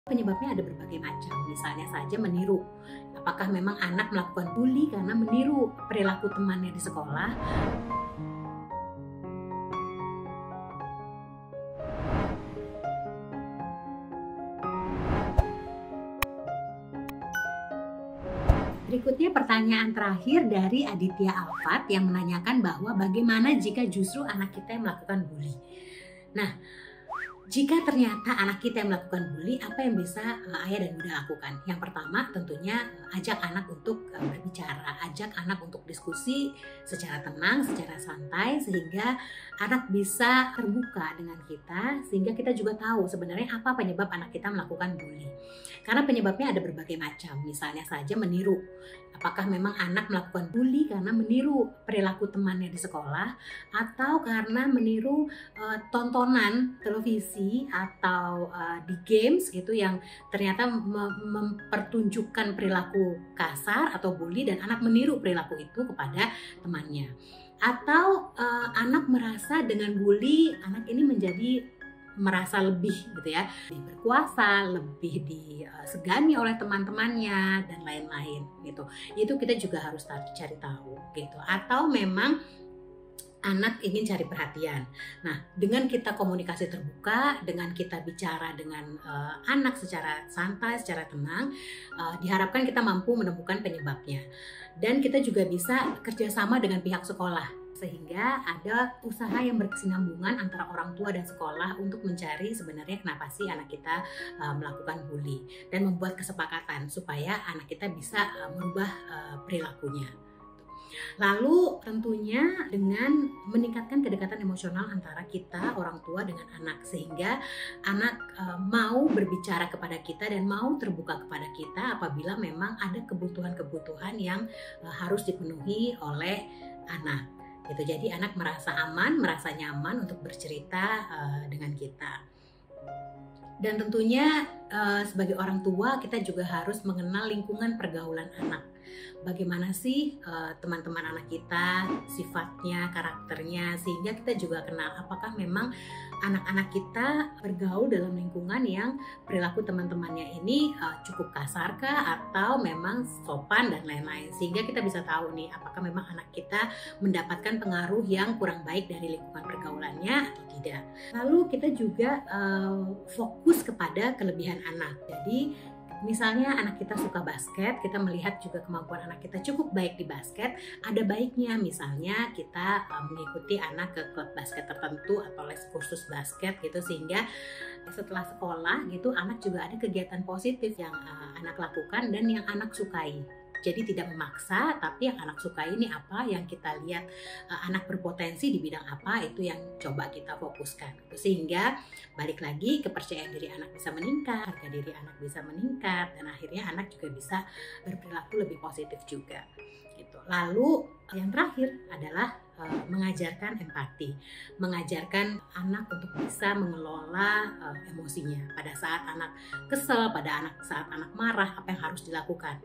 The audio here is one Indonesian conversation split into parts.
Penyebabnya ada berbagai macam, misalnya saja meniru. Apakah memang anak melakukan bully karena meniru perilaku temannya di sekolah? Berikutnya pertanyaan terakhir dari Aditya Alfat yang menanyakan bahwa bagaimana jika justru anak kita yang melakukan bully. Nah, jika ternyata anak kita yang melakukan bully, apa yang bisa ayah dan bunda lakukan? Yang pertama tentunya ajak anak untuk berbicara, ajak anak untuk diskusi secara tenang, secara santai, sehingga anak bisa terbuka dengan kita, sehingga kita juga tahu sebenarnya apa penyebab anak kita melakukan bully. Karena penyebabnya ada berbagai macam, misalnya saja meniru. Apakah memang anak melakukan bully karena meniru perilaku temannya di sekolah, atau karena meniru tontonan televisi atau di games gitu yang ternyata mempertunjukkan perilaku kasar atau bully dan anak meniru perilaku itu kepada temannya. Atau anak merasa dengan bully anak ini menjadi merasa lebih gitu ya, lebih berkuasa, lebih disegani oleh teman-temannya dan lain-lain gitu. Itu kita juga harus cari tahu gitu. Atau memang anak ingin cari perhatian. Nah, dengan kita komunikasi terbuka, dengan kita bicara dengan anak secara santai, secara tenang, diharapkan kita mampu menemukan penyebabnya. Dan kita juga bisa kerjasama dengan pihak sekolah, sehingga ada usaha yang berkesinambungan antara orang tua dan sekolah untuk mencari sebenarnya kenapa sih anak kita melakukan bully, dan membuat kesepakatan supaya anak kita bisa merubah perilakunya. Lalu tentunya dengan meningkatkan kedekatan emosional antara kita orang tua dengan anak, sehingga anak mau berbicara kepada kita dan mau terbuka kepada kita apabila memang ada kebutuhan-kebutuhan yang harus dipenuhi oleh anak gitu. Jadi anak merasa aman, merasa nyaman untuk bercerita dengan kita. Dan tentunya sebagai orang tua kita juga harus mengenal lingkungan pergaulan anak. Bagaimana sih teman-teman anak kita, sifatnya, karakternya, sehingga kita juga kenal apakah memang anak-anak kita bergaul dalam lingkungan yang perilaku teman-temannya ini cukup kasar kah, atau memang sopan dan lain-lain, sehingga kita bisa tahu nih apakah memang anak kita mendapatkan pengaruh yang kurang baik dari lingkungan pergaulannya atau tidak. Lalu kita juga fokus kepada kelebihan anak. Jadi misalnya anak kita suka basket, kita melihat juga kemampuan anak kita cukup baik di basket, ada baiknya misalnya kita mengikuti anak ke klub basket tertentu atau les kursus basket gitu, sehingga setelah sekolah gitu anak juga ada kegiatan positif yang anak lakukan dan yang anak sukai. Jadi tidak memaksa, tapi yang anak suka ini apa, yang kita lihat anak berpotensi di bidang apa, itu yang coba kita fokuskan. Sehingga balik lagi kepercayaan diri anak bisa meningkat, harga diri anak bisa meningkat, dan akhirnya anak juga bisa berperilaku lebih positif juga. Gitu. Lalu yang terakhir adalah mengajarkan empati, mengajarkan anak untuk bisa mengelola emosinya pada saat anak kesel, pada saat anak marah, apa yang harus dilakukan.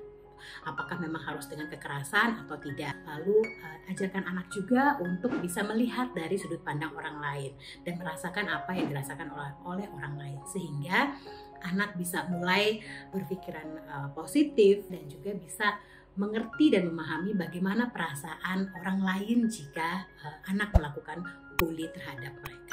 Apakah memang harus dengan kekerasan atau tidak. Lalu ajarkan anak juga untuk bisa melihat dari sudut pandang orang lain dan merasakan apa yang dirasakan oleh orang lain, sehingga anak bisa mulai berpikiran positif dan juga bisa mengerti dan memahami bagaimana perasaan orang lain jika anak melakukan bully terhadap mereka.